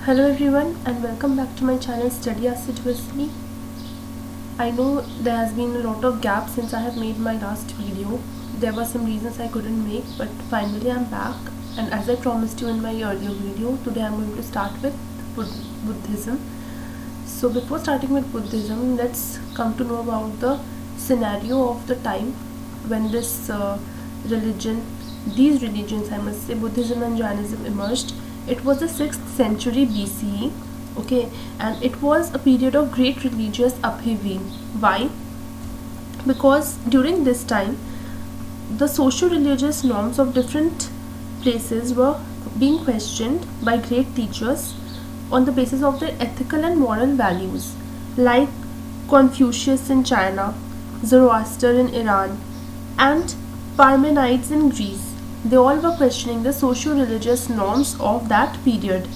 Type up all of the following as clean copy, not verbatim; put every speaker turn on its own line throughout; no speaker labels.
Hello everyone and welcome back to my channel Study Assiduously. I know there has been a lot of gap since I have made my last video. There were some reasons I couldn't make, but finally I'm back, and as I promised you in my earlier video, today I'm going to start with Buddhism. So before starting with Buddhism, let's come to know about the scenario of the time when these religions, I must say, Buddhism and Jainism emerged. It was the 6th century BCE, okay, and it was a period of great religious upheaval. Why? Because during this time, the socio-religious norms of different places were being questioned by great teachers on the basis of their ethical and moral values, like Confucius in China, Zoroaster in Iran, and Parmenides in Greece. They all were questioning the socio-religious norms of that period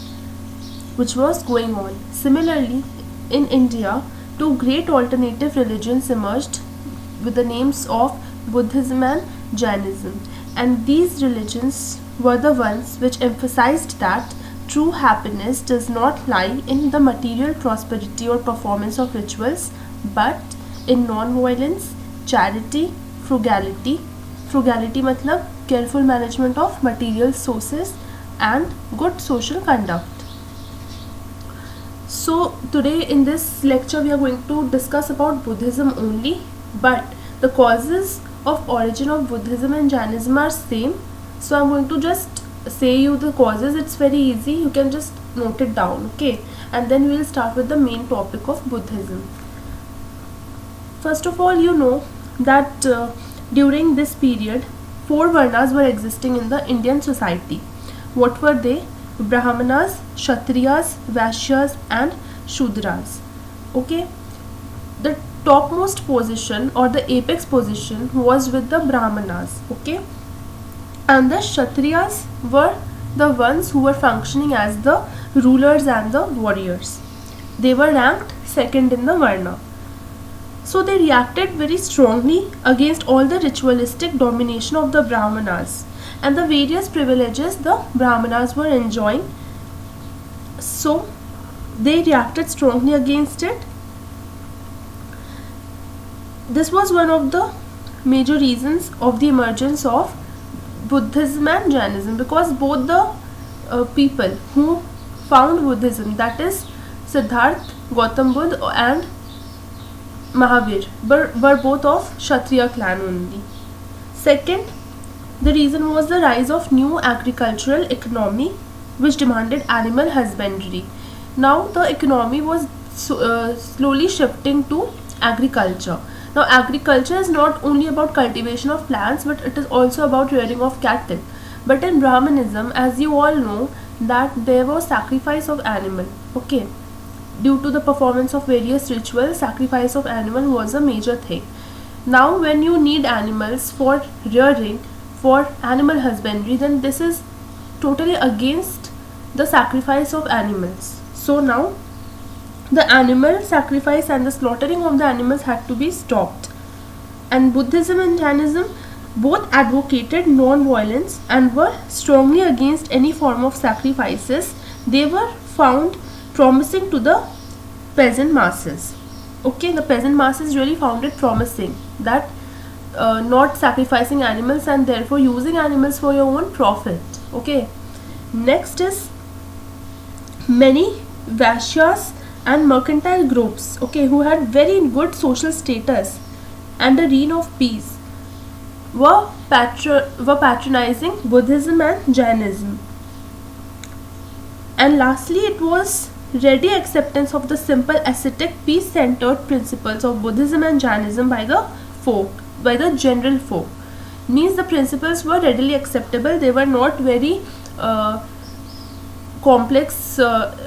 which was going on. Similarly, in India, two great alternative religions emerged with the names of Buddhism and Jainism, and these religions were the ones which emphasized that true happiness does not lie in the material prosperity or performance of rituals, but in non-violence, charity, frugality. Frugality matlab careful management of material sources and good social conduct. So today in this lecture we are going to discuss about Buddhism only, but the causes of origin of Buddhism and Jainism are same. So I'm going to just say you the causes. It's very easy, you can just note it down, okay, and then we'll start with the main topic of Buddhism. First of all, you know that during this period, 4 varnas were existing in the Indian society. What were they? Brahmanas, Kshatriyas, Vaishyas and Shudras. Okay, the topmost position or the apex position was with the Brahmanas. Okay, and the Kshatriyas were the ones who were functioning as the rulers and the warriors. They were ranked second in the varna. So they reacted very strongly against all the ritualistic domination of the Brahmanas and the various privileges the Brahmanas were enjoying. So they reacted strongly against it. This was one of the major reasons of the emergence of Buddhism and Jainism, because both the people who found Buddhism, that is Siddhartha, Gautam Buddha and Mahavir, were both of Kshatriya clan only. Second, the reason was the rise of new agricultural economy which demanded animal husbandry. Now the economy was slowly shifting to agriculture. Now agriculture is not only about cultivation of plants, but it is also about rearing of cattle. But in Brahmanism, as you all know, that there was sacrifice of animal. Okay, due to the performance of various rituals, sacrifice of animal was a major thing. Now when you need animals for rearing, for animal husbandry, then this is totally against the sacrifice of animals. So now the animal sacrifice and the slaughtering of the animals had to be stopped. And Buddhism and Jainism both advocated non-violence and were strongly against any form of sacrifices. They were found promising to the peasant masses. Okay, the peasant masses really found it promising that not sacrificing animals and therefore using animals for your own profit. Okay, next is many Vaishyas and mercantile groups, okay, who had very good social status and a reign of peace, were patronizing Buddhism and Jainism. And lastly, it was ready acceptance of the simple ascetic peace-centered principles of Buddhism and Jainism by the folk, by the general folk. Means the principles were readily acceptable. They were not very complex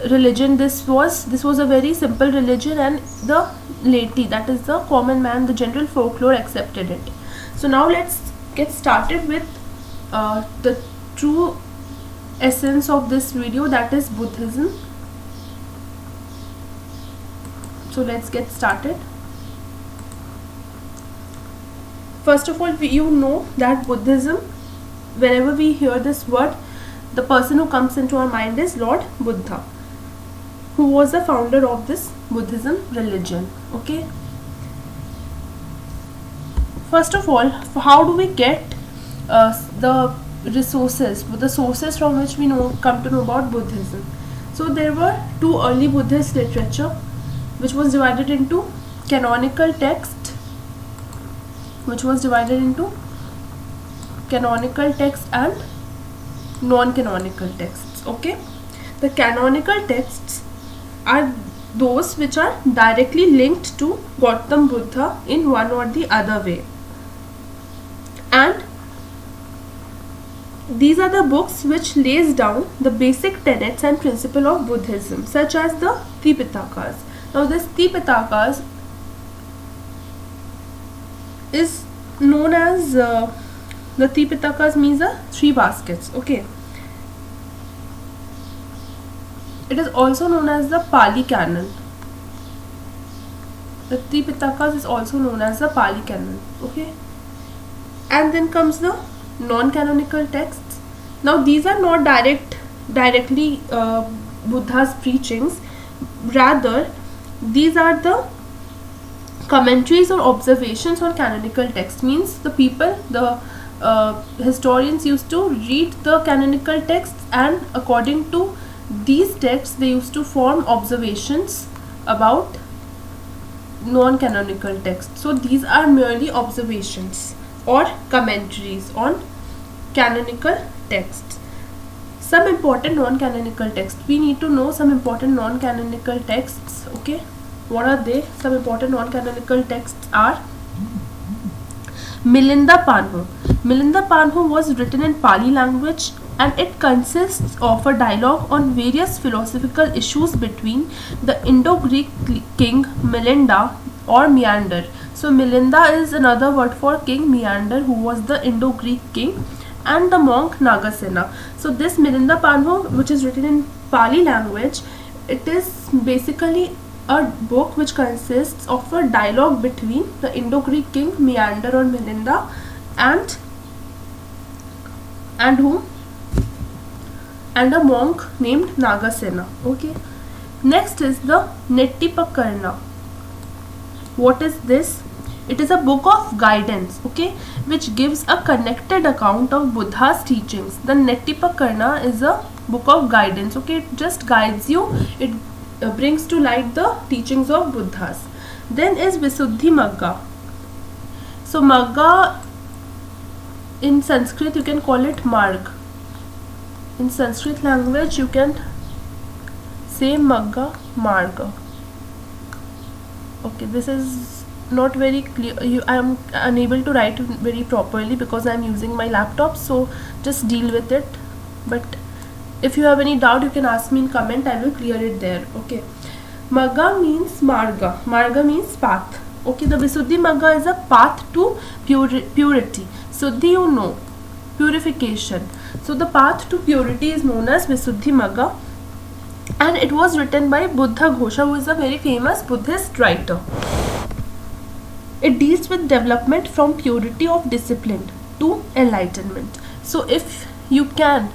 religion. This was a very simple religion, and the laity, that is the common man, the general folklore, accepted it. So now let's get started with the true essence of this video, that is Buddhism. So let's get started. First of all, you know that Buddhism, whenever we hear this word, the person who comes into our mind is Lord Buddha. who was the founder of this Buddhism religion. Okay. First of all, how do we get the resources, the sources from which we come to know about Buddhism? So there were two early Buddhist literature, which was divided into canonical text, and non-canonical texts. Okay, the canonical texts are those which are directly linked to Gautam Buddha in one or the other way, and these are the books which lays down the basic tenets and principle of Buddhism, such as the Tripitakas. Now this Tripitakas is known as the Tripitakas means the three baskets. Okay, it is also known as the Pali Canon. The Tripitakas is also known as the Pali Canon. Okay, and then comes the non-canonical texts. Now these are not directly Buddha's preachings, rather these are the commentaries or observations on canonical text. Means the historians used to read the canonical texts, and according to these texts they used to form observations about non-canonical texts. So these are merely observations or commentaries on canonical texts. Some important non-canonical texts. We need to know some important non-canonical texts. Okay, what are they? Some important non-canonical texts are Milinda Panho. Milinda Panho was written in Pali language, and it consists of a dialogue on various philosophical issues between the Indo-Greek king Milinda or Menander. So Milinda is another word for King Menander, who was the Indo-Greek king, and the monk Nagasena. So this Milinda Panho, which is written in Pali language, it is basically a book which consists of a dialogue between the Indo-Greek king Menander or Milinda and whom? And a monk named Nagasena. Okay. Next is the Nettipakarna. What is this? It is a book of guidance, okay, which gives a connected account of Buddha's teachings. The Nettipakarna is a book of guidance, okay, it just guides you, it brings to light the teachings of Buddhas. Then is Visuddhimagga. So Magga, in Sanskrit you can call it Marg. In Sanskrit language you can say Magga, Marga. Okay, this is not very clear. I am unable to write very properly because I am using my laptop, so just deal with it. But if you have any doubt, you can ask me in comment. I will clear it there. Okay, Magga means Marga. Marga means path. Okay, the Visuddhimagga is a path to purity. Suddhi, you know, purification. So the path to purity is known as Visuddhimagga, and it was written by Buddha Ghosha, who is a very famous Buddhist writer. It deals with development from purity of discipline to enlightenment. So if you can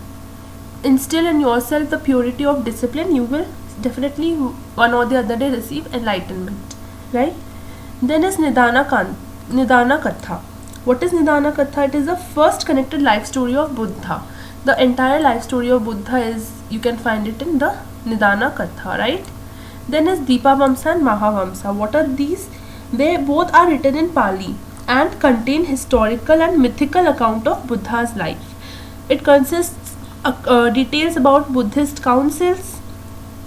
instill in yourself the purity of discipline, you will definitely one or the other day receive enlightenment, right? Then is Nidana Katha. What is Nidana Katha? It is the first connected life story of Buddha. The entire life story of Buddha is, you can find it in the Nidana Katha, right? Then is Dipavamsa and Mahavamsa. What are these? They both are written in Pali and contain historical and mythical account of Buddha's life. It consists details about Buddhist councils,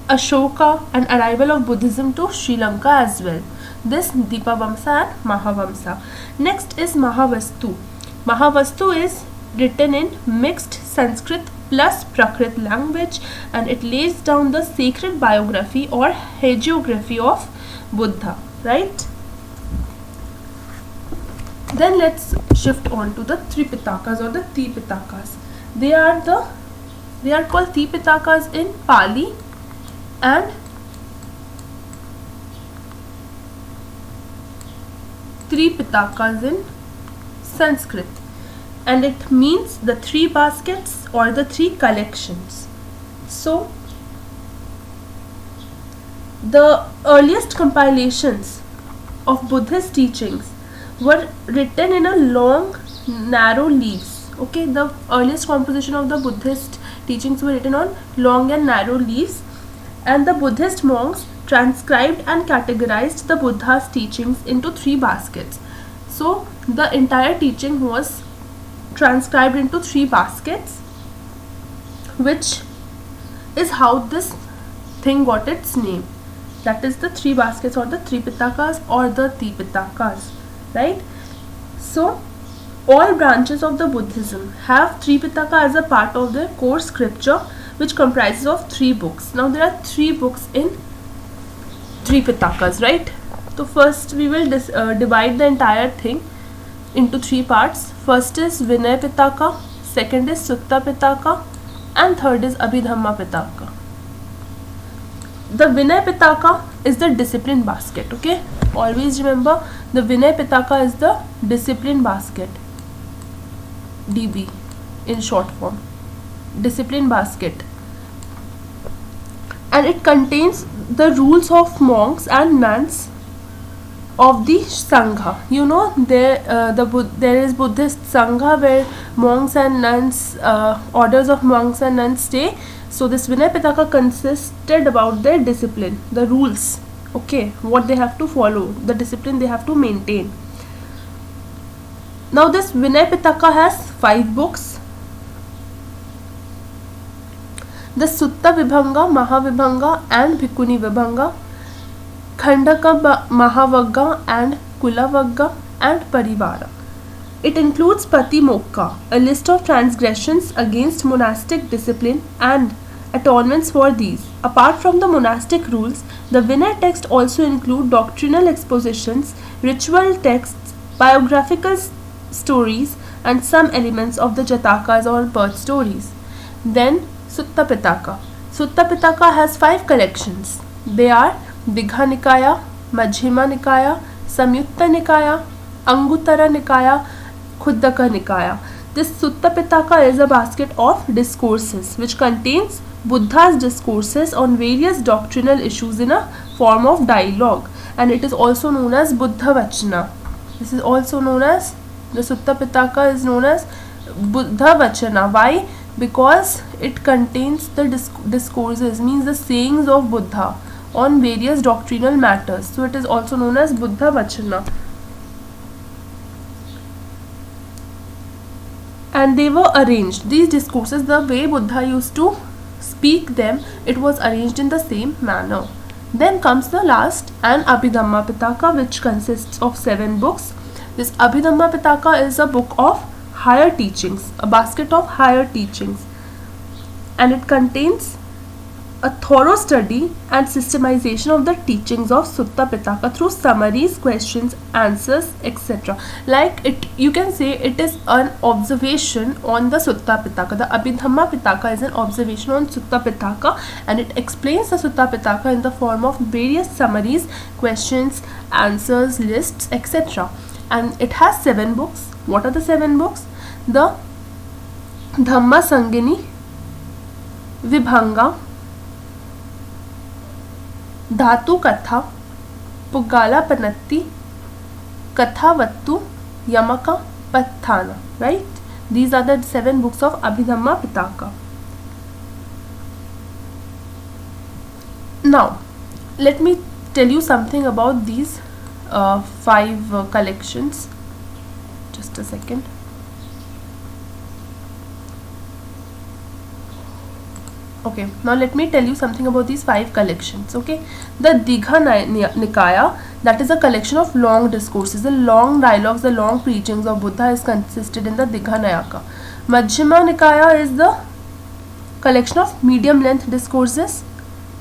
Ashoka, and arrival of Buddhism to Sri Lanka as well. This Dipavamsa and Mahavamsa. Next is Mahavastu. Mahavastu is written in mixed Sanskrit plus Prakrit language, and it lays down the sacred biography or hagiography of Buddha, right? Then let's shift on to the Tripitakas or the Tripitakas. They are called Tripitakas in Pali and Tripitakas in Sanskrit, and it means the three baskets or the three collections. So The earliest compilations of Buddhist teachings were written in a long, narrow leaves. Okay, the earliest composition of the Buddhist teachings were written on long and narrow leaves, and the Buddhist monks transcribed and categorized the Buddha's teachings into 3 baskets. So the entire teaching was transcribed into 3 baskets, which is how this thing got its name. That is the 3 baskets, or the Tripitakas, or the Tipitakas, right? So all branches of the Buddhism have Tripitaka as a part of their core scripture, which comprises of 3 books. Now there are 3 books in Tripitakas, right? So first we will divide the entire thing into 3 parts. First is Vinay Pitaka, second is Sutta Pitaka, and third is Abhidhamma Pitaka. The Vinay Pitaka is the discipline basket. Okay, always remember, the Vinay Pitaka is the discipline basket, DB in short form, discipline basket, and it contains the rules of monks and nuns of the Sangha. You know, there is Buddhist Sangha where monks and nuns, orders of monks and nuns stay. So this Vinay Pitaka consisted about their discipline, the rules, okay, what they have to follow, the discipline they have to maintain. Now this Vinay Pitaka has 5 books. The Sutta Vibhanga, Mahavibhanga and Bhikkhuni Vibhanga, Khandaka Mahavagga and Kulavagga, and Parivara. It includes Patimokkha, a list of transgressions against monastic discipline and atonements for these. Apart from the monastic rules, the Vinay text also include doctrinal expositions, ritual texts, biographical stories, and some elements of the Jatakas or birth stories. Then Sutta Pitaka. Sutta Pitaka has 5 collections. They are Digha Nikaya, Majjhima Nikaya, Samyutta Nikaya, Anguttara Nikaya, Khuddaka Nikaya. This Sutta Pitaka is a basket of discourses which contains Buddha's discourses on various doctrinal issues in a form of dialogue, and it is also known as Buddha Vachana. This is also known as, the Sutta Pitaka is known as Buddha Vachana. Why? Because it contains the discourses, means the sayings of Buddha on various doctrinal matters. So it is also known as Buddha Vachana. And they were arranged, these discourses, the way Buddha used to speak them, it was arranged in the same manner. Then comes the last, and Abhidhamma Pitaka, which consists of 7 books. This Abhidhamma Pitaka is a book of higher teachings, a basket of higher teachings, and it contains a thorough study and systemization of the teachings of Sutta Pitaka through summaries, questions, answers, etc. Like it, you can say it is an observation on the Sutta Pitaka. The Abhidhamma Pitaka is an observation on Sutta Pitaka, and it explains the Sutta Pitaka in the form of various summaries, questions, answers, lists, etc. And it has 7 books. What are the 7 books? The Dhamma Sangini, Vibhanga, Dhatu Katha, Pugala Panatti, Kathavattu, Yamaka, Patthana. Right? These are the 7 books of Abhidhamma Pitaka. Now, let me tell you something about these 5 collections. Just a second. Okay, now let me tell you something about these 5 collections. Okay, the Digha Nikaya, that is a collection of long discourses, the long dialogues, the long preachings of Buddha is consisted in the Digha Nikaya. Majjhima Nikaya is the collection of medium length discourses.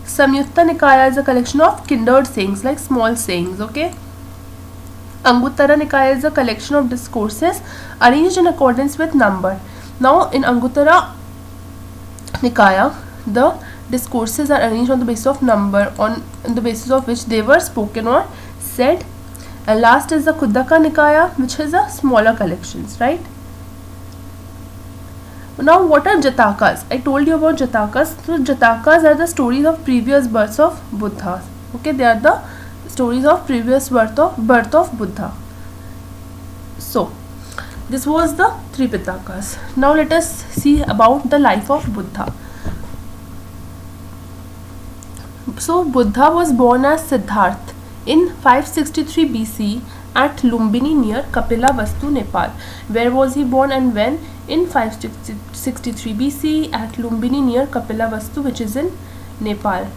Samyutta Nikaya is a collection of kindred sayings, like small sayings. Okay, Anguttara Nikaya is a collection of discourses arranged in accordance with number. Now in Anguttara Nikaya, the discourses are arranged on the basis of number, on the basis of which they were spoken or said. And last is the Khuddaka Nikaya, which is a smaller collections, right? Now what are Jatakas? I told you about Jatakas. So Jatakas are the stories of previous births of Buddhas. Okay, they are the stories of previous birth of Buddha. So this was the Tripitakas. Now let us see about the life of Buddha. So Buddha was born as Siddharth in 563 BC at Lumbini near Kapilavastu, Nepal. Where was he born and when? In 563 BC at Lumbini near Kapilavastu, which is in Nepal.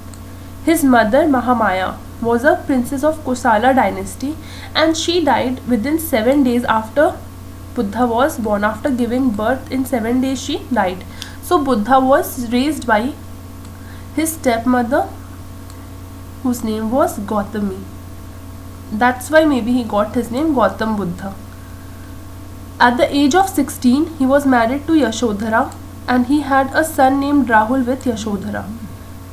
His mother Mahamaya was a princess of Kosala dynasty, and she died within 7 days after Buddha was born. After giving birth, in 7 days she died. So Buddha was raised by his stepmother, whose name was Gautami. That's why maybe he got his name Gautam Buddha. At the age of 16, he was married to Yashodhara, and he had a son named Rahul with Yashodhara.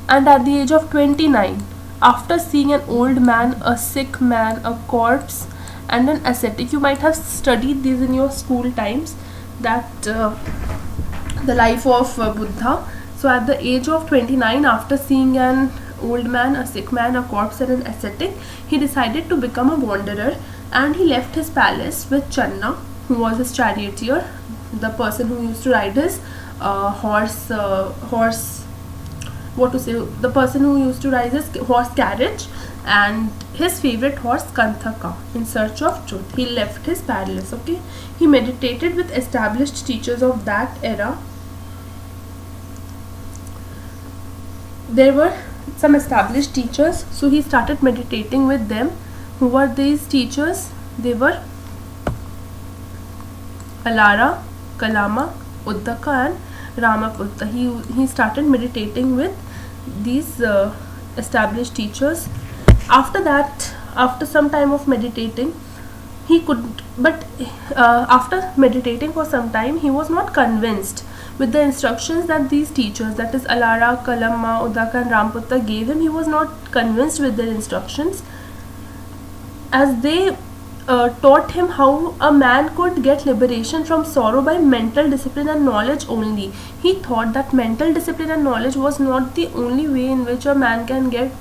And at the age of 29, after seeing an old man, a sick man, a corpse, and an ascetic, you might have studied these in your school times, that the life of Buddha. So at the age of 29, after seeing an old man, a sick man, a corpse, and an ascetic, he decided to become a wanderer, and he left his palace with Channa, who was his charioteer, the person who used to ride his the person who used to ride his horse carriage, and his favorite horse Kanthaka, in search of truth. He left his palace. Okay, he meditated with established teachers of that era. There were some established teachers, so he started meditating with them. Who were these teachers? They were Alara, Kalama, Uddaka, and Ramaputta. He started meditating with these established teachers. After that, after some time of meditating, he could, but after meditating for some time, he was not convinced with the instructions that these teachers, that is Alara, Kalama, Uddaka, and Ramputta, gave him. He was not convinced with their instructions, as they taught him how a man could get liberation from sorrow by mental discipline and knowledge only. He thought that mental discipline and knowledge was not the only way in which a man can get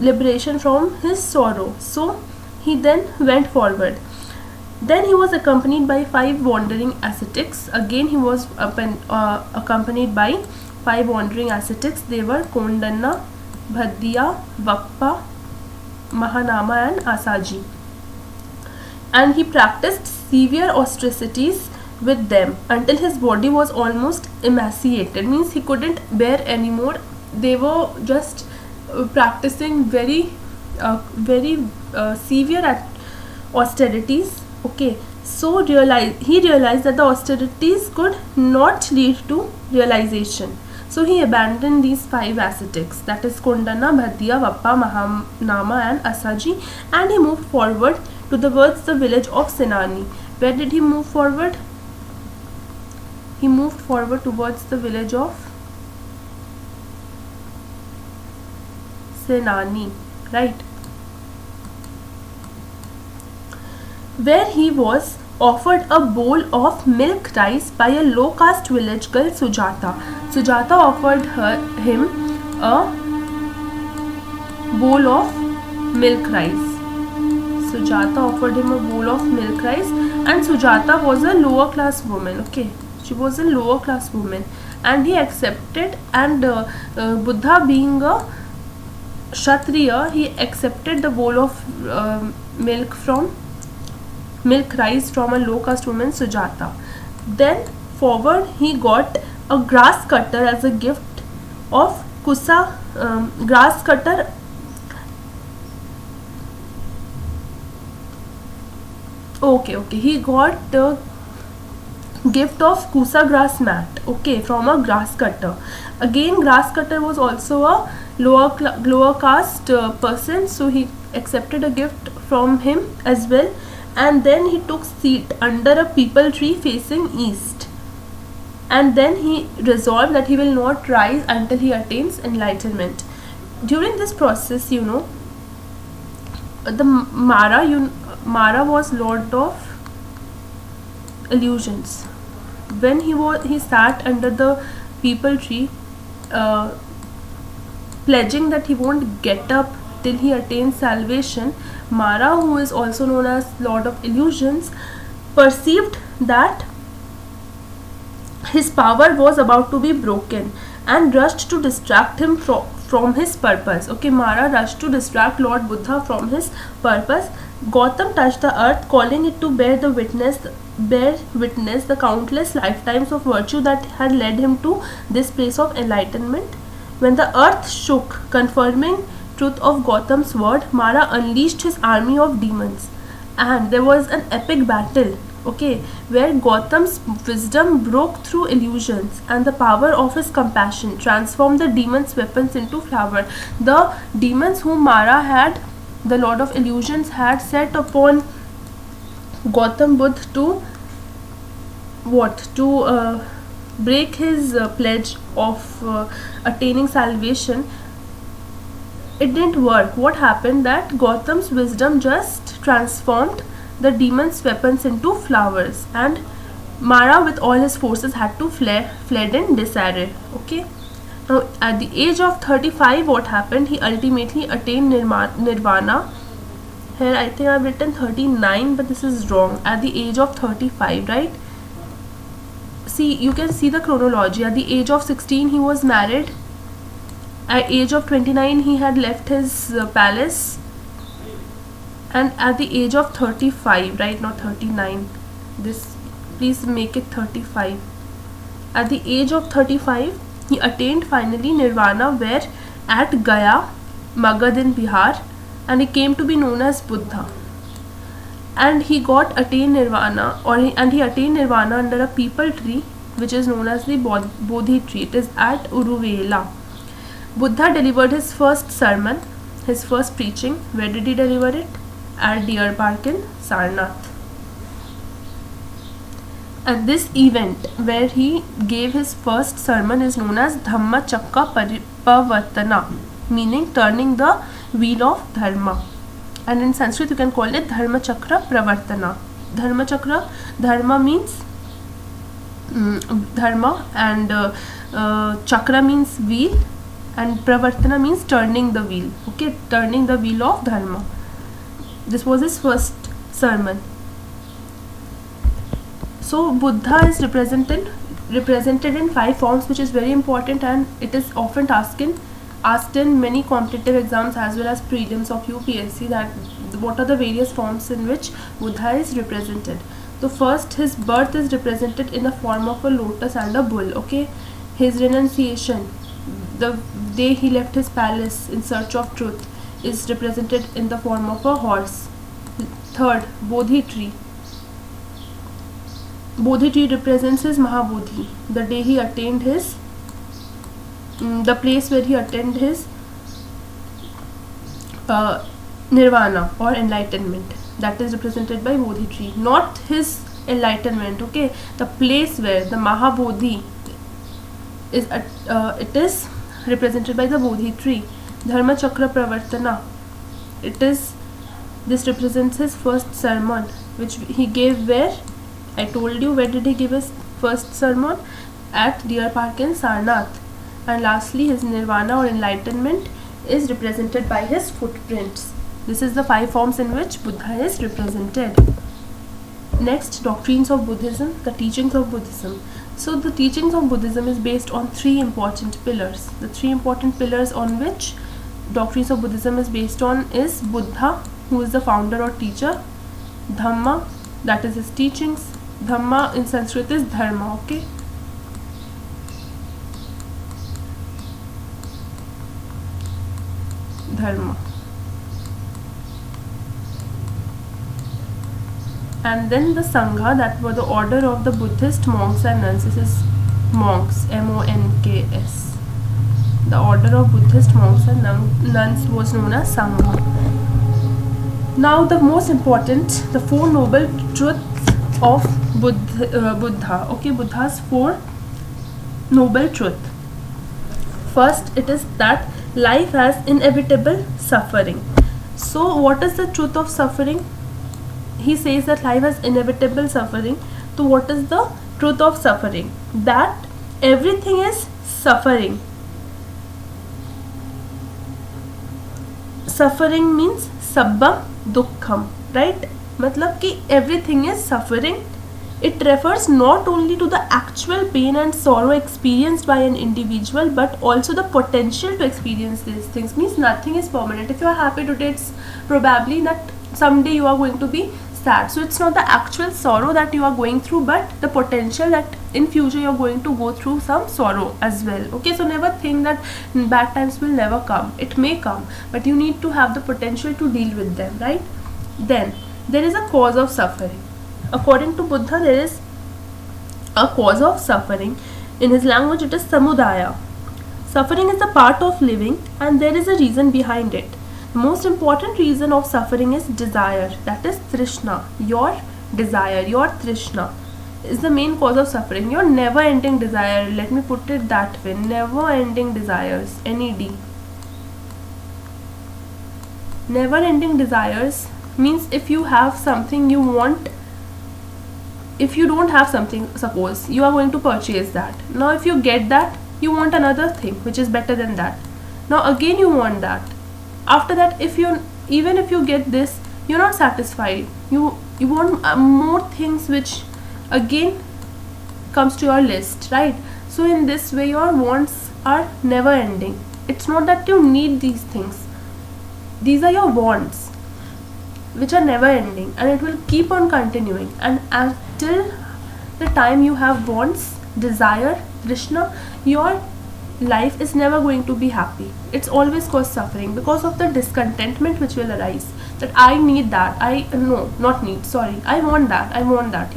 liberation from his sorrow. So he then went forward. Then he was accompanied by 5 wandering ascetics. Again he was accompanied by 5 wandering ascetics. They were Kondanna, Bhaddiya, Vappa, Mahanama, and Asaji. And he practiced severe austerities with them until his body was almost emaciated, means he couldn't bear anymore. They were just practicing very severe austerities. Okay, so he realized that the austerities could not lead to realization. So he abandoned these 5 ascetics, that is Kondanna, Bhaddiya, Vappa, Mahanama, and Asaji, and he moved forward towards the village of Senani. Where did he move forward? He moved forward towards the village of Senani, right? Where he was offered a bowl of milk rice by a low caste village girl, Sujata. Sujata offered him a bowl of milk rice. Sujata offered him a bowl of milk rice, and Sujata was a lower class woman. Okay, she was a lower class woman, and he accepted. And Buddha, being a Kshatriya, he accepted the bowl of milk rice from a low caste woman, Sujata. Then forward he got a grass cutter as a gift of Kusa. Grass cutter, okay, he got a gift of Kusa grass mat, okay, from a grass cutter. Again, grass cutter was also a lower caste person, so he accepted a gift from him as well. And then he took seat under a peepal tree facing east, and then he resolved that he will not rise until he attains enlightenment. During this process, the Mara was lord of illusions. When he sat under the peepal tree, pledging that he won't get up till he attains salvation, Mara, who is also known as Lord of Illusions, perceived that his power was about to be broken and rushed to distract him from his purpose. Okay, Mara rushed to distract Lord Buddha from his purpose. Gautam touched the earth, calling it to bear witness the countless lifetimes of virtue that had led him to this place of enlightenment. When the earth shook, confirming truth of Gautam's word, Mara unleashed his army of demons, and there was an epic battle, okay, where Gautam's wisdom broke through illusions and the power of his compassion transformed the demons' weapons into flower. The demons whom Mara had, the Lord of Illusions, had set upon Gautam Buddha to break his pledge of attaining salvation, it didn't work. What happened? That Gautam's wisdom just transformed the demons' weapons into flowers, and Mara with all his forces had to fled in disarray. Okay. Now at the age of 35, what happened? He ultimately attained nirvana. Here I think I've written 39, but this is wrong. At the age of 35, right? See, you can see the chronology. At the age of 16, he was married. At age of 29, he had left his palace. And at the age of 35, right, not 39, this, please make it 35. At the age of 35, he attained finally nirvana, where at Gaya, Magad in Bihar, and he came to be known as Buddha. And he attained nirvana, and he attained nirvana under a peepal tree, which is known as the Bodhi tree. It is at Uruvela. Buddha delivered his first sermon, his first preaching. Where did he deliver it? At Deer Park in Sarnath. And this event where he gave his first sermon is known as Dhamma Chakka Pavartana, meaning turning the wheel of Dharma. And in Sanskrit you can call it Dharma Chakra Pravartana. Dharma Chakra, Dharma means Dharma, and Chakra means wheel, and Pravartana means turning the wheel. Okay, turning the wheel of Dharma. This was his first sermon. So Buddha is represented in 5 forms, which is very important, and it is often asked in many competitive exams as well as prelims of UPSC, that what are the various forms in which Buddha is represented. So first, his birth is represented in the form of a lotus and a bull. Okay, his renunciation, the day he left his palace in search of truth, is represented in the form of a horse. Third, Bodhi tree. Bodhi tree represents his Mahabodhi, the day he attained his, the place where he attained his nirvana or enlightenment. That is represented by Bodhi tree, not his enlightenment. Okay, the place where the Mahabodhi is, it is represented by the Bodhi tree. Dharma Chakra Pravartana, this represents his first sermon, which he gave where? I told you, where did he give his first sermon? At Deer Park in Sarnath. And lastly, his nirvana or enlightenment is represented by his footprints. This is the 5 forms in which Buddha is represented. Next, doctrines of Buddhism, the teachings of Buddhism. So the teachings of Buddhism is based on 3 important pillars. The 3 important pillars on which doctrines of Buddhism is based on is Buddha, who is the founder or teacher; Dhamma, that is his teachings. Dhamma in Sanskrit is Dharma. Okay, Dharma. And then the Sangha, that were the order of the Buddhist monks and nuns. This is monks, M-O-N-K-S. The order of Buddhist monks and nuns was known as Sangha. Now the most important, the 4 noble truths of Buddha. Okay, Buddha's 4 noble truths. First, it is that life has inevitable suffering. So what is the truth of suffering? He says that life has inevitable suffering. So what is the truth of suffering? That everything is suffering. suffering means sabbam dukkham, right? मतलब कि everything is suffering. It refers not only to the actual pain and sorrow experienced by an individual, but also the potential to experience these things. Means nothing is permanent. If you are happy today, it's probably that someday you are going to be sad. So it's not the actual sorrow that you are going through, but the potential that in future you are going to go through some sorrow as well. Okay, so never think that bad times will never come. It may come, but you need to have the potential to deal with them, right? Then there is a cause of suffering. According to Buddha, there is a cause of suffering. In his language, it is samudaya. Suffering is a part of living, and there is a reason behind it. The most important reason of suffering is desire, that is trishna. Your desire, your trishna is the main cause of suffering. Your never ending desire, let me put it that way, never ending desires, NED. Never ending desires means if you have something you want, if you don't have something, suppose you are going to purchase that. Now if you get that, you want another thing which is better than that. Now again you want that. After that, even if you get this, you're not satisfied. You want more things, which again comes to your list, right? So in this way your wants are never ending. It's not that you need these things. These are your wants, which are never ending, and it will keep on continuing, and until the time you have wants, desire, trishna, your life is never going to be happy. It's always cause suffering because of the discontentment which will arise, that I need that, I want that,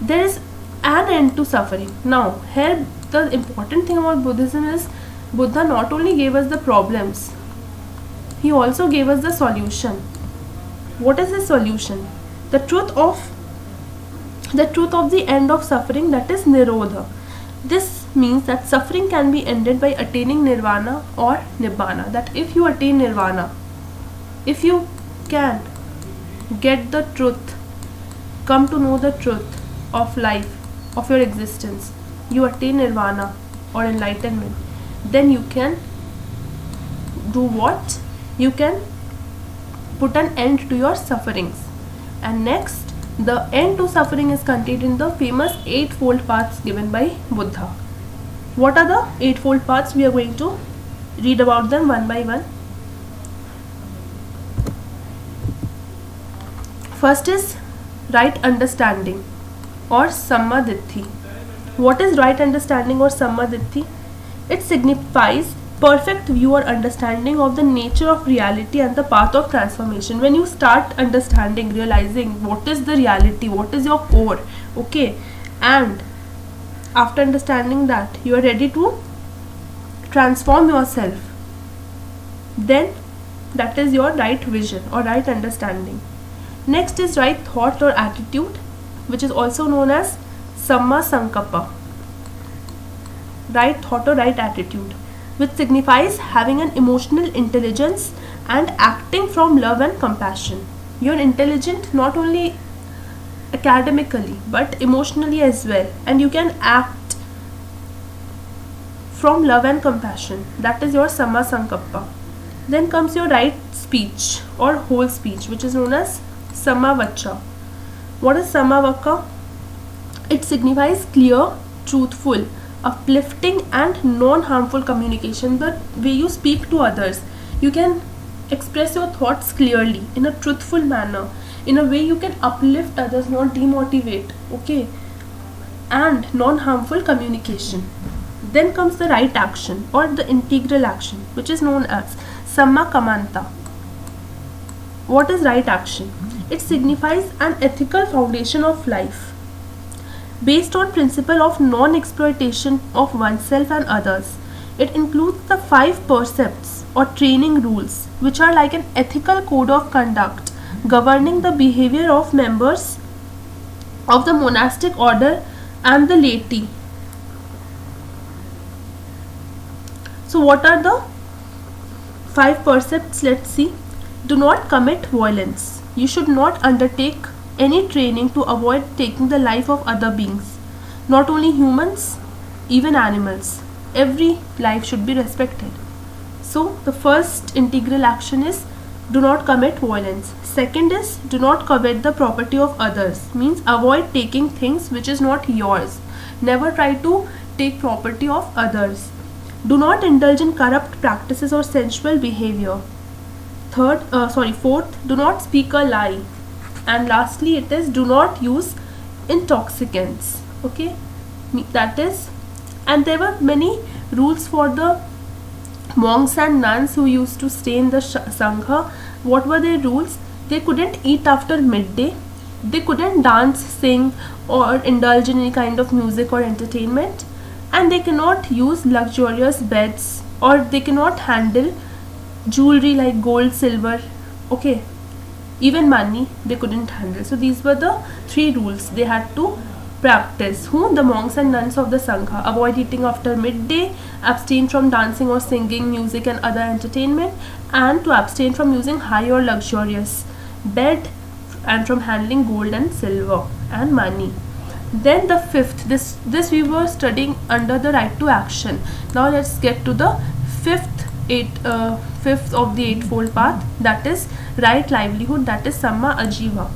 there is an end to suffering. Now here the important thing about Buddhism is Buddha not only gave us the problems, he also gave us the solution. What is the solution? The truth of the end of suffering, that is nirodha. This means that suffering can be ended by attaining nirvana or nibbana. That if you attain nirvana, if you can get the truth, come to know the truth of life, of your existence, you attain nirvana or enlightenment, then you can do what? You can put an end to your sufferings. And next, the end to suffering is contained in the famous eightfold paths given by Buddha. What are the eightfold paths? We are going to read about them one by one. First is right understanding or sammaditthi. What is right understanding or sammaditthi? It signifies perfect view or understanding of the nature of reality and the path of transformation. When you start understanding, realizing what is the reality, what is your core, okay, and after understanding that you are ready to transform yourself, then that is your right vision or right understanding. Next is right thought or attitude, which is also known as samma sankappa. Right thought or right attitude, which signifies having an emotional intelligence and acting from love and compassion. You're intelligent not only academically but emotionally as well, and you can act from love and compassion. That is your samma sankappa. Then comes your right speech or whole speech, which is known as samma vacha. What is samma vacha? It signifies clear, truthful, uplifting and non-harmful communication. The way you speak to others, you can express your thoughts clearly in a truthful manner, in a way you can uplift others, not demotivate, okay, and non-harmful communication. Then comes the right action or the integral action, which is known as samma kamanta. What is right action? It signifies an ethical foundation of life based on principle of non-exploitation of oneself and others. It includes the 5 precepts or training rules, which are like an ethical code of conduct governing the behavior of members of the monastic order and the laity. So what are the 5 precepts? Let's see. Do not commit violence. You should not undertake any training to avoid taking the life of other beings, not only humans, even animals. Every life should be respected. So the first integral action is do not commit violence. Second is do not covet the property of others, means avoid taking things which is not yours. Never try to take property of others. Do not indulge in corrupt practices or sensual behavior. Fourth, do not speak a lie. And lastly, it is do not use intoxicants. Okay, that is, and there were many rules for the monks and nuns who used to stay in the sangha. What were their rules? They couldn't eat after midday. They couldn't dance, sing, or indulge in any kind of music or entertainment. And they cannot use luxurious beds, or they cannot handle jewelry like gold, silver. Okay, even money they couldn't handle. So these were the 3 rules they had to practice. Who? The monks and nuns of the Sangha. Avoid eating after midday, abstain from dancing or singing, music and other entertainment, and to abstain from using high or luxurious bed, and from handling gold and silver and money. Then the 5th, this we were studying under the right to action. Now let's get to the 5th of the eightfold path, that is right livelihood, that is samma ajiva,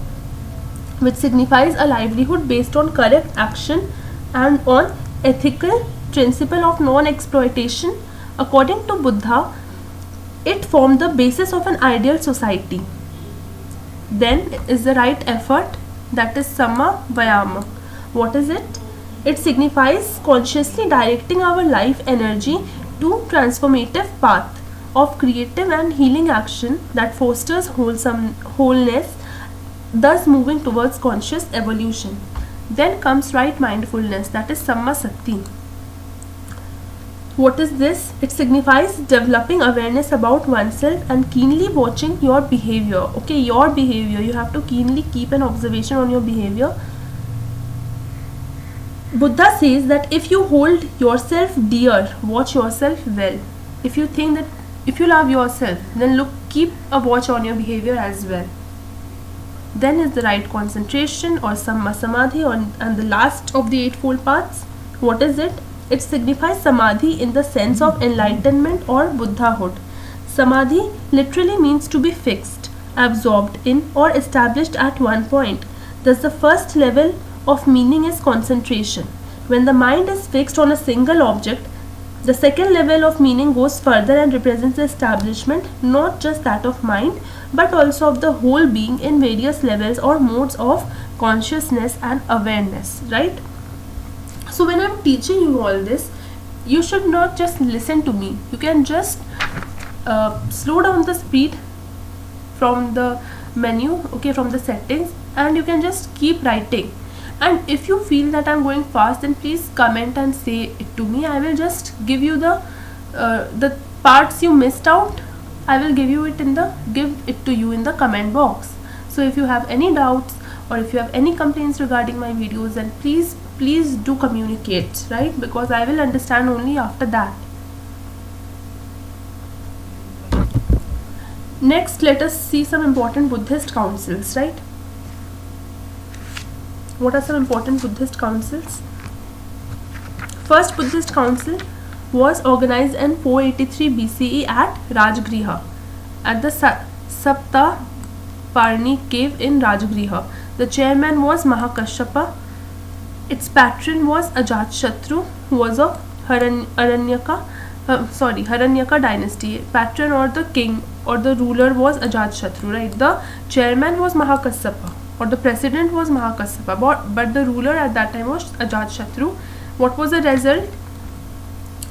which signifies a livelihood based on correct action and on ethical principle of non-exploitation. According to Buddha, it formed the basis of an ideal society. Then is the right effort, that is samma vayama. What is it? It signifies consciously directing our life energy to transformative path of creative and healing action that fosters wholeness, thus moving towards conscious evolution. Then comes right mindfulness, that is samma sati. What is this? It signifies developing awareness about oneself and keenly watching your behavior. Okay, your behavior, you have to keenly keep an observation on your behavior. Buddha says that if you hold yourself dear, watch yourself well. If you think that, if you love yourself, then keep a watch on your behavior as well. Then is the right concentration or samma samadhi, and the last of the eightfold paths. What is it? It signifies samadhi in the sense of enlightenment or Buddhahood. Samadhi literally means to be fixed, absorbed in, or established at one point. Thus the first level of meaning is concentration. When the mind is fixed on a single object, the second level of meaning goes further and represents the establishment not just that of mind but also of the whole being in various levels or modes of consciousness and awareness, right? So when I'm teaching you all this, you should not just listen to me. You can just slow down the speed from the menu, okay, from the settings, and you can just keep writing. And if you feel that I'm going fast, then please comment and say it to me. I will just give you the parts you missed out. I will give it to you in the comment box. So if you have any doubts or if you have any complaints regarding my videos, then please do communicate, right? Because I will understand only after that. Next, let us see some important Buddhist councils, right? What are some important Buddhist councils? First Buddhist council was organized in 483 BCE at Rajgriha, at the Sapta Parni cave in Rajgriha. The chairman was Mahakashyapa. Its patron was Ajatashatru, who was of Haranyaka dynasty. Patron or the king or the ruler was Ajatashatru, right? The chairman was Mahakasyapa, or the president was Mahakasyapa, but the ruler at that time was Ajatashatru. What was the result?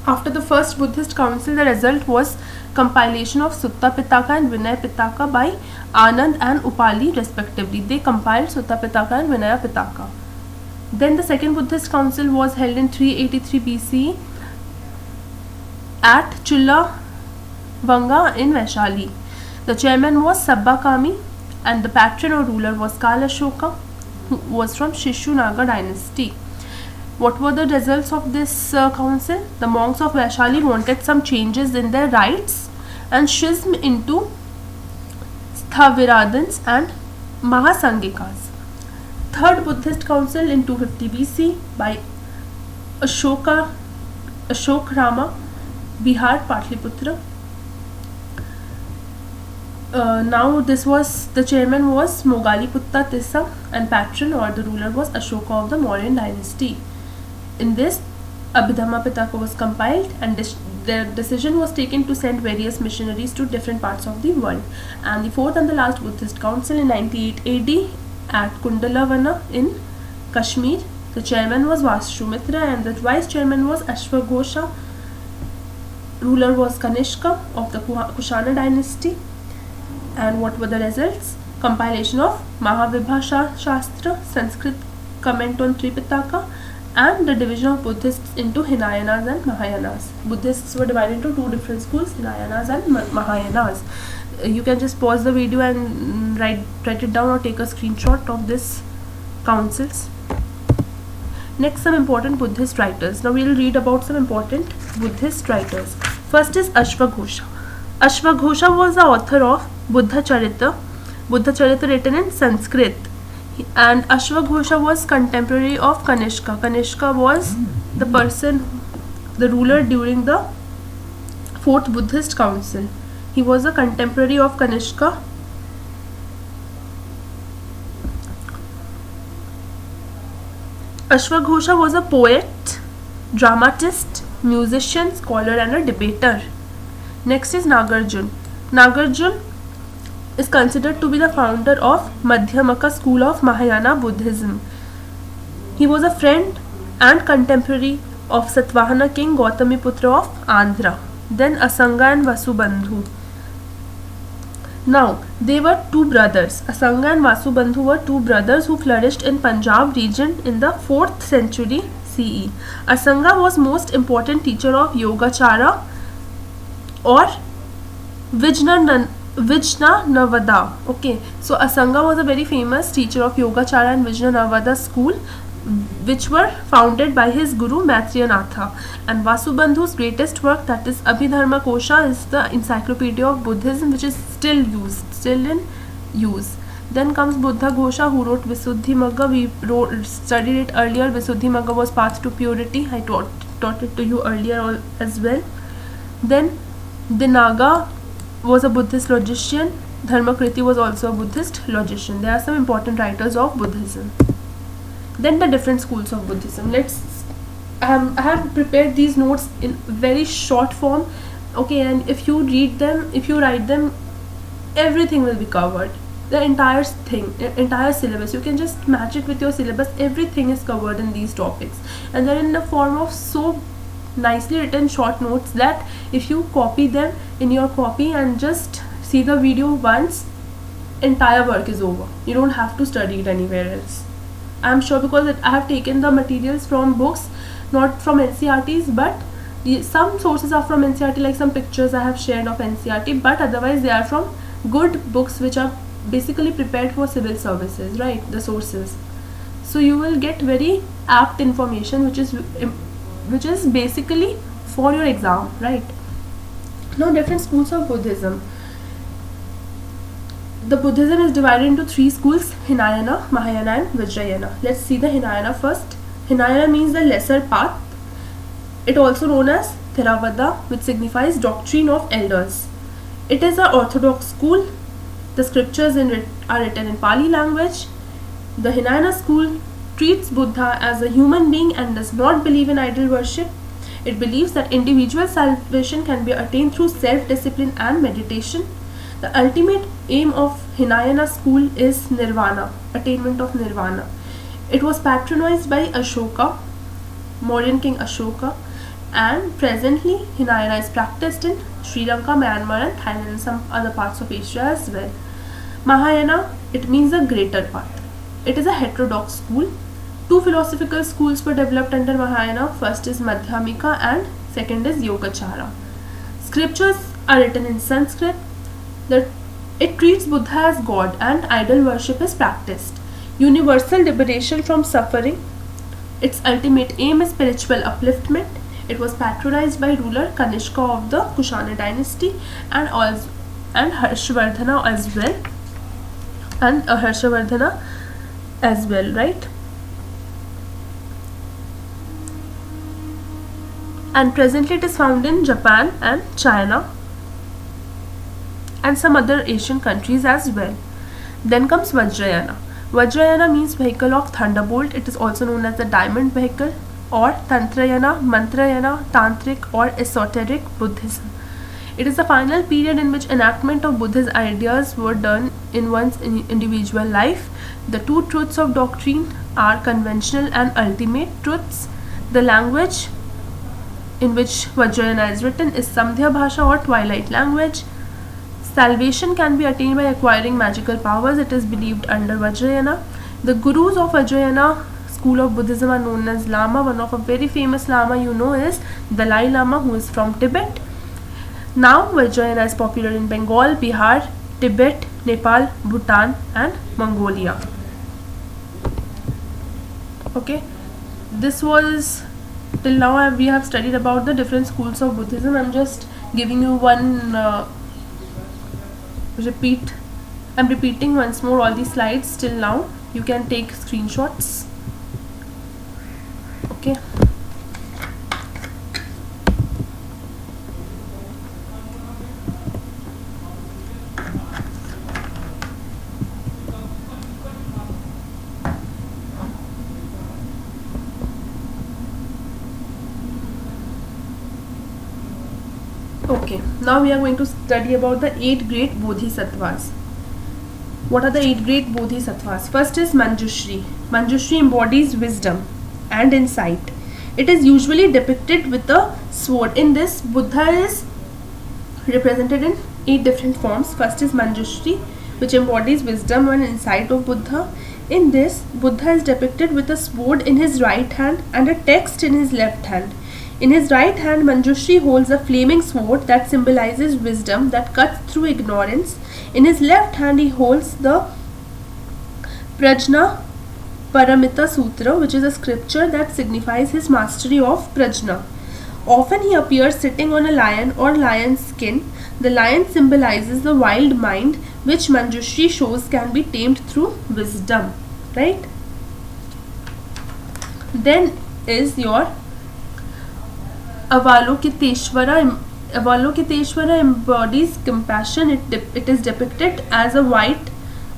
After the first Buddhist council, the result was compilation of Sutta Pitaka and Vinaya Pitaka by Anand and Upali respectively. They compiled Sutta Pitaka and Vinaya Pitaka. Then the second Buddhist council was held in 383 BCE at Chulla Vanga in Vaishali. The chairman was Sabbakami and the patron or ruler was Kalashoka, who was from Shishunaga dynasty. What were the results of this council? The monks of Vaishali wanted some changes in their rites and schism into Sthaviradins and Mahasangikas. Third Buddhist council in 250 BC by Ashok Rama, Bihar, Patliputra. Now the chairman was Mogaliputta Tissa, and patron or the ruler was Ashoka of the Mauryan dynasty. In this, Abhidhamma Pitaka was compiled, and the decision was taken to send various missionaries to different parts of the world. And the fourth and the last Buddhist council in 98 AD at Kundalavana in Kashmir. The chairman was Vasumitra and the vice chairman was Ashvaghosha. Ruler was Kanishka of the Kushana dynasty. And what were the results? Compilation of Mahavibha Shastra, Sanskrit comment on Tripitaka, and the division of Buddhists into Hinayanas and Mahayanas. Buddhists were divided into two different schools, Hinayanas and Mahayanas. You can just pause the video and write it down or take a screenshot of this councils. Next, some important Buddhist writers. Now we will read about some important Buddhist writers. First is Ashvaghosha. Ashvaghosha was the author of Buddha Charita written in Sanskrit. And Ashvaghosha was contemporary of Kanishka. Kanishka was the ruler during the 4th Buddhist Council. He was a contemporary of Kanishka. Ashvaghosha was a poet, dramatist, musician, scholar and a debater. Next is Nagarjuna. Nagarjuna is considered to be the founder of Madhyamaka school of Mahayana Buddhism. He was a friend and contemporary of Satvahana king Gautamiputra of Andhra. Then Asanga and Vasubandhu. Now, they were two brothers. Asanga and Vasubandhu were two brothers who flourished in Punjab region in the 4th century CE. Asanga was most important teacher of Yogacara or Vijnanavada. Okay, so Asanga was a very famous teacher of Yogacara and Vijnanavada school, which were founded by his guru Maitriyanatha. And Vasubandhu's greatest work, that is Abhidharma Kosha, is the encyclopedia of Buddhism, which is still in use. Then comes Buddha Ghosha, who wrote Visuddhimagga. We studied it earlier. Visuddhimagga was Path to Purity. I taught it to you earlier as well. Then Dinaga was a Buddhist logician. Dharmakriti was also a Buddhist logician. There are some important writers of Buddhism. Then the different schools of Buddhism. I have prepared these notes in very short form. Okay, and if you read them, if you write them, everything will be covered. The entire syllabus. You can just match it with your syllabus. Everything is covered in these topics, and they're in the form of so nicely written short notes that if you copy them in your copy and just see the video once, entire work is over. You don't have to study it anywhere else. I'm sure, because I have taken the materials from books, not from NCERTs, but some sources are from NCERT, like some pictures I have shared of NCERT, but otherwise they are from good books which are basically prepared for civil services, right? The sources. So you will get very apt information which is basically for your exam, right? Now, different schools of Buddhism. The Buddhism is divided into 3 schools: Hinayana, Mahayana and Vajrayana. Let's see the Hinayana first. Hinayana means the lesser path. It also known as Theravada, which signifies doctrine of elders. It is an orthodox school. The scriptures are written in Pali language. The Hinayana school treats Buddha as a human being and does not believe in idol worship. It believes that individual salvation can be attained through self-discipline and meditation. The ultimate aim of Hinayana school is nirvana, attainment of nirvana. It was patronized by Ashoka, Mauryan king Ashoka, and presently Hinayana is practiced in Sri Lanka, Myanmar and Thailand and some other parts of Asia as well. Mahayana, it means a greater path. It is a heterodox school. 2 philosophical schools were developed under Mahayana. First is Madhyamika and second is Yogacara. Scriptures are written in Sanskrit. It treats Buddha as God and idol worship is practiced. Universal liberation from suffering. Its ultimate aim is spiritual upliftment. It was patronized by ruler Kanishka of the Kushana dynasty and Harshvardhana as well, right? And presently it is found in Japan and China. and some other Asian countries as well. Then comes Vajrayana. Vajrayana means vehicle of thunderbolt. It is also known as the diamond vehicle, or Tantrayana, Mantrayana, Tantric or esoteric Buddhism. It is the final period in which enactment of Buddhist ideas were done in one's individual life. The two truths of doctrine are conventional and ultimate truths. The language in which Vajrayana is written is Samdhya Bhasha or twilight language. Salvation can be attained by acquiring magical powers, it is believed under Vajrayana. The gurus of Vajrayana school of Buddhism are known as Lama. One of a very famous Lama you know is Dalai Lama, who is from Tibet. Now Vajrayana is popular in Bengal, Bihar, Tibet, Nepal, Bhutan and Mongolia. Okay, this was till now we have studied about the different schools of Buddhism. I'm just giving you one I'm repeating once more all these slides till now. You can take screenshots. Okay. Okay, now we are going to study about the 8 great Bodhisattvas. What are the 8 great Bodhisattvas? First is Manjushri. Manjushri embodies wisdom and insight. It is usually depicted with a sword. In this, Buddha is represented in 8 different forms. First is Manjushri, which embodies wisdom and insight of Buddha. In this, Buddha is depicted with a sword in his right hand and a text in his left hand. In his right hand, Manjushri holds a flaming sword that symbolizes wisdom that cuts through ignorance. In his left hand, he holds the Prajna Paramita Sutra, which is a scripture that signifies his mastery of Prajna. Often he appears sitting on a lion or lion's skin. The lion symbolizes the wild mind, which Manjushri shows can be tamed through wisdom. Right? Then is your Avalokiteshvara. Avalokiteshvara embodies compassion. It is depicted as a white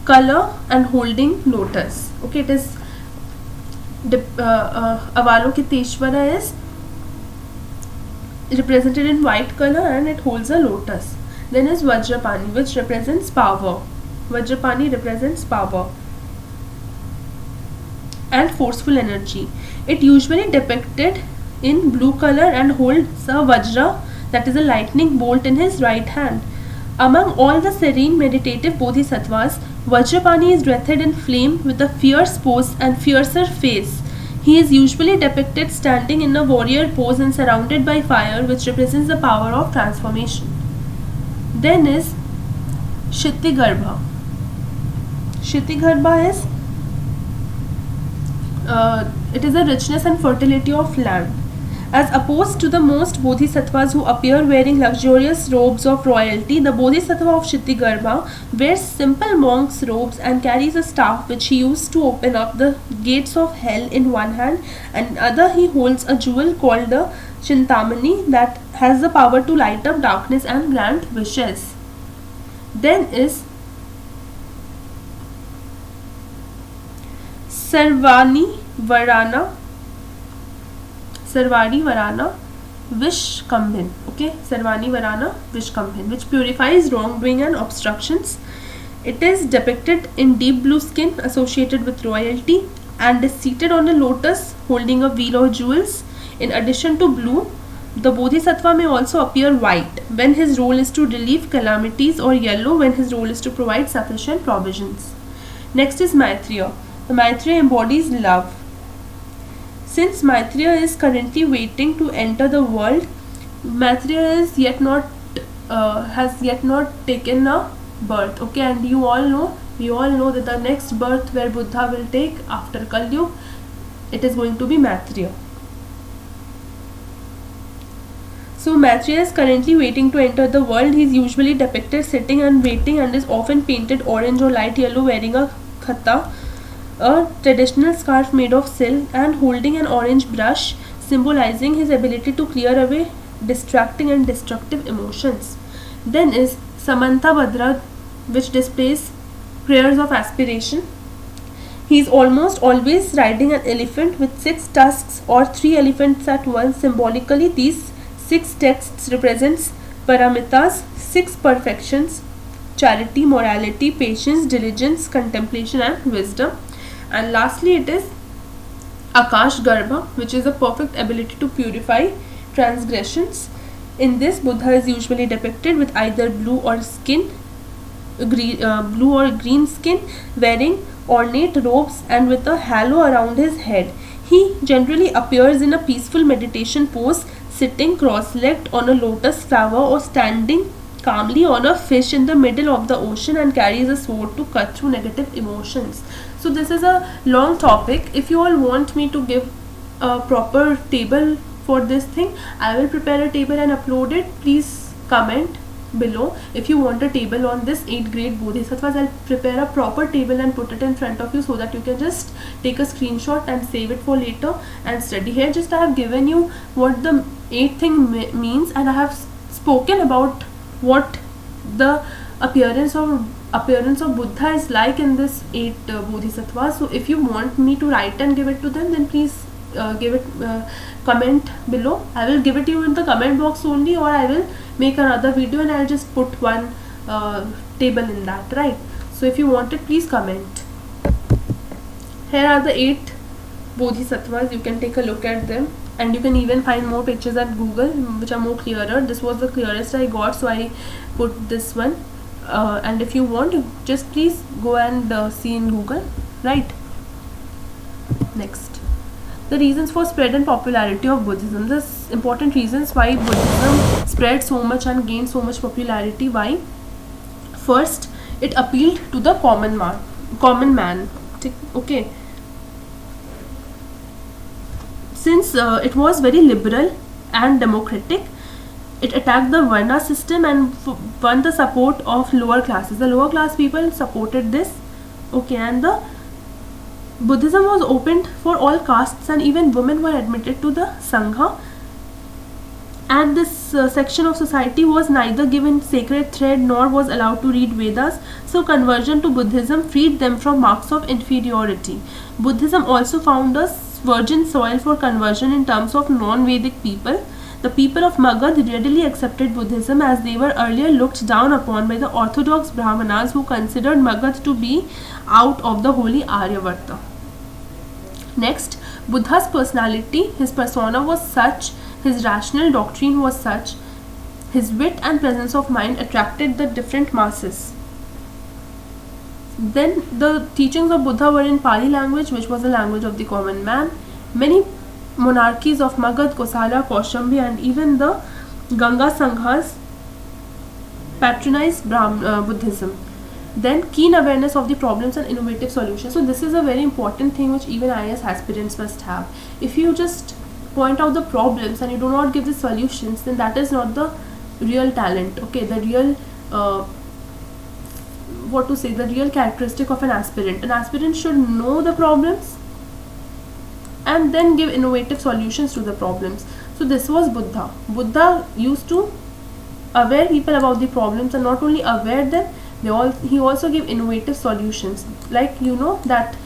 color and holding lotus. Okay, it is Avalokiteshvara is represented in white color and it holds a lotus. Then is Vajrapani, which represents power. Vajrapani represents power and forceful energy. It usually depicted in blue color and holds a Vajra, that is a lightning bolt, in his right hand. Among all the serene meditative Bodhisattvas, Vajrapani is wreathed in flame with a fierce pose and fiercer face. He is usually depicted standing in a warrior pose and surrounded by fire, which represents the power of transformation. Then is Kshitigarbha. Kshitigarbha is it is a richness and fertility of land. As opposed to the most Bodhisattvas who appear wearing luxurious robes of royalty, the Bodhisattva of Kshitigarbha wears simple monk's robes and carries a staff which he used to open up the gates of hell in one hand, and in the other he holds a jewel called the Chintamani that has the power to light up darkness and grant wishes. Then is Sarvani Varana Vishkambhin. Okay, Sarvani Varana Vishkambhin, which purifies wrongdoing and obstructions. It is depicted in deep blue skin associated with royalty and is seated on a lotus holding a wheel of jewels. In addition to blue, the Bodhisattva may also appear white when his role is to relieve calamities, or yellow when his role is to provide sufficient provisions. Next is Maitreya. The Maitreya embodies love. Since Maitreya is currently waiting to enter the world, Maitreya is has yet not taken a birth. Okay, and we all know that the next birth where Buddha will take after Kali Yuga, it is going to be Maitreya. So Maitreya is currently waiting to enter the world. He is usually depicted sitting and waiting and is often painted orange or light yellow, wearing a khata, a traditional scarf made of silk, and holding an orange brush, symbolizing his ability to clear away distracting and destructive emotions. Then is Samantha Badra, which displays prayers of aspiration. He is almost always riding an elephant with 6 tusks or 3 elephants at once. Symbolically, these 6 texts represents paramitas, 6 perfections: charity, morality, patience, diligence, contemplation and wisdom. And lastly, it is Akash Garbha, which is a perfect ability to purify transgressions. In this, Buddha is usually depicted with either blue or green skin, wearing ornate robes and with a halo around his head. He generally appears in a peaceful meditation pose, sitting cross-legged on a lotus flower or standing calmly on a fish in the middle of the ocean, and carries a sword to cut through negative emotions. So this is a long topic. If you all want me to give a proper table for this thing, I will prepare a table and upload it. Please comment below if you want a table on this 8 great bodhisattvas. I'll prepare a proper table and put it in front of you so that you can just take a screenshot and save it for later and study. Here just I have given you what the 8 thing means, and I have spoken about what the appearance of Buddha is like in this 8 bodhisattvas. So if you want me to write and give it to them, then please comment below. I will give it to you in the comment box only, or I will make another video and I'll just put one table in that, right? So if you want it, please comment. Here are the 8 bodhisattvas. You can take a look at them, and you can even find more pictures at Google which are more clearer. This was the clearest I got, so I put this one. And if you want, just please go and see in Google, right? Next, the reasons for spread and popularity of Buddhism. The important reasons why Buddhism spread so much and gained so much popularity. Why? First, it appealed to the common man. Okay. Since it was very liberal and democratic, it attacked the Varna system and won the support of lower classes. The lower class people supported this. Okay, and the Buddhism was opened for all castes, and even women were admitted to the Sangha. And this section of society was neither given sacred thread nor was allowed to read Vedas. So conversion to Buddhism freed them from marks of inferiority. Buddhism also found a virgin soil for conversion in terms of non-Vedic people. The people of Magad readily accepted Buddhism, as they were earlier looked down upon by the orthodox Brahmanas, who considered Magad to be out of the holy Aryavarta. Next, Buddha's personality, his persona was such, his rational doctrine was such, his wit and presence of mind attracted the different masses. Then the teachings of Buddha were in Pali language, which was the language of the common man. Many monarchies of Magad, Kosala, Kaushambi and even the Ganga Sanghas patronized Buddhism. Then keen awareness of the problems and innovative solutions. So this is a very important thing which even IAS aspirants must have. If you just point out the problems and you do not give the solutions, then that is not the real talent. Okay, the real the real characteristic of an aspirant. An aspirant should know the problems and then give innovative solutions to the problems. So this was Buddha. Buddha used to aware people about the problems, and not only aware them, he also gave innovative solutions. Like, you know that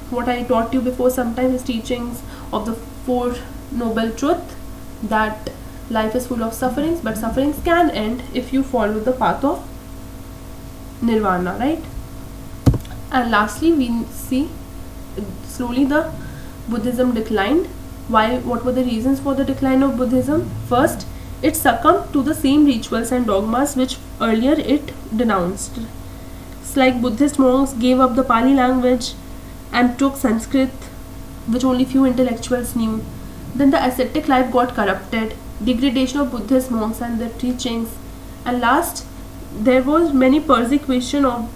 what I taught you before sometimes, his teachings of the 4 noble truth, that life is full of sufferings, but sufferings can end if you follow the path of nirvana, right? And lastly, we see slowly the Buddhism declined. Why? What were the reasons for the decline of Buddhism? First, it succumbed to the same rituals and dogmas which earlier it denounced. It's like Buddhist monks gave up the Pali language and took Sanskrit, which only few intellectuals knew. Then the ascetic life got corrupted, degradation of Buddhist monks and their teachings, and last, there was many persecution of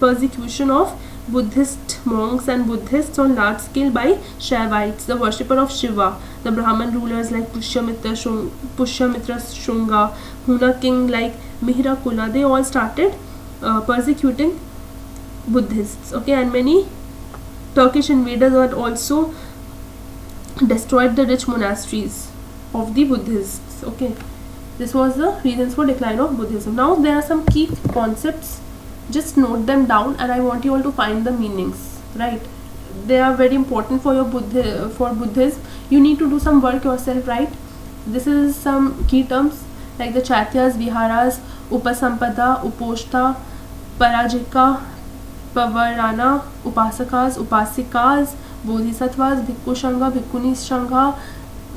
Buddhist monks and Buddhists on large scale by Shaivites, the worshipper of Shiva. The Brahman rulers like Pushyamitra Shunga, Huna king like Mihira Kula, they all started persecuting Buddhists. Okay, and many Turkish invaders had also destroyed the rich monasteries of the Buddhists. Okay, This was the reasons for decline of Buddhism. Now there are some key concepts, just note them down, and I want you all to find the meanings, right? They are very important for your Buddhism. You need to do some work yourself, right? This is some key terms like the Chaityas, Viharas, Upasampada, Uposhta, Parajika, Pavarana, Upasakas, Upasikas, Bodhisattvas, Bhikkhu Shangha, Bhikkhuni Shangha,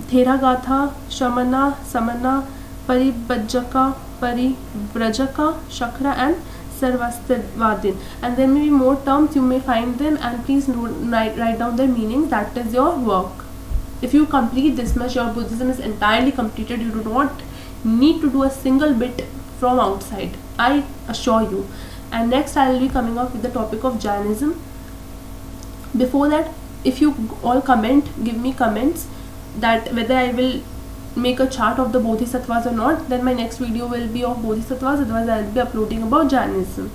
Theragatha, Shamana, Samana, Paribhajaka, Parivrajaka, Shakra, and Sarvastivadin. And there may be more terms, you may find them, and please write down their meanings. That is your work. If you complete this much, your Buddhism is entirely completed. You do not need to do a single bit from outside, I assure you. And next I will be coming up with the topic of Jainism. Before that, if you all give me comments that whether I will make a chart of the Bodhisattvas or not, then my next video will be of Bodhisattvas, otherwise I will be uploading about Jainism.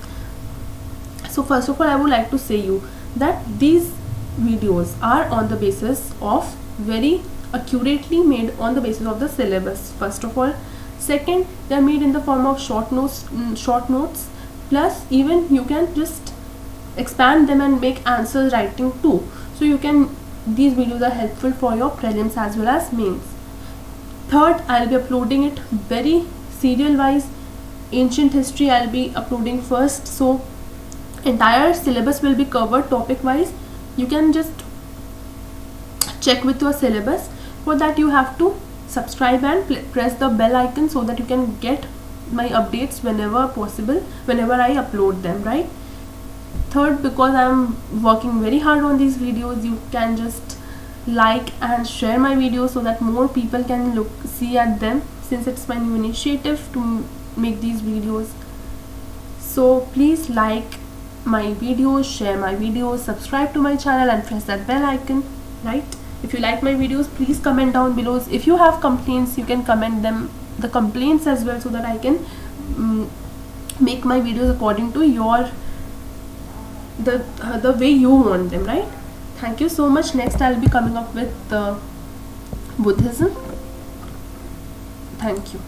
So first of all, I would like to say you that these videos are on the basis of very accurately made on the basis of the syllabus, first of all. Second, they are made in the form of short notes, plus even you can just expand them and make answer writing too. So these videos are helpful for your prelims as well as mains. Third, I'll be uploading it very serial wise. Ancient history I'll be uploading first, so entire syllabus will be covered topic wise. You can just check with your syllabus. For that you have to subscribe and press the bell icon so that you can get my updates whenever possible, whenever I upload them, right? Third, because I'm working very hard on these videos, you can just like and share my videos so that more people can see at them, since it's my new initiative to make these videos. So please like my videos, share my videos, subscribe to my channel and press that bell icon, right? If you like my videos, please comment down below. If you have complaints, you can comment them, the complaints as well, so that I can make my videos according to your the way you want them, right? Thank you so much. Next I'll be coming up with Buddhism. Thank you.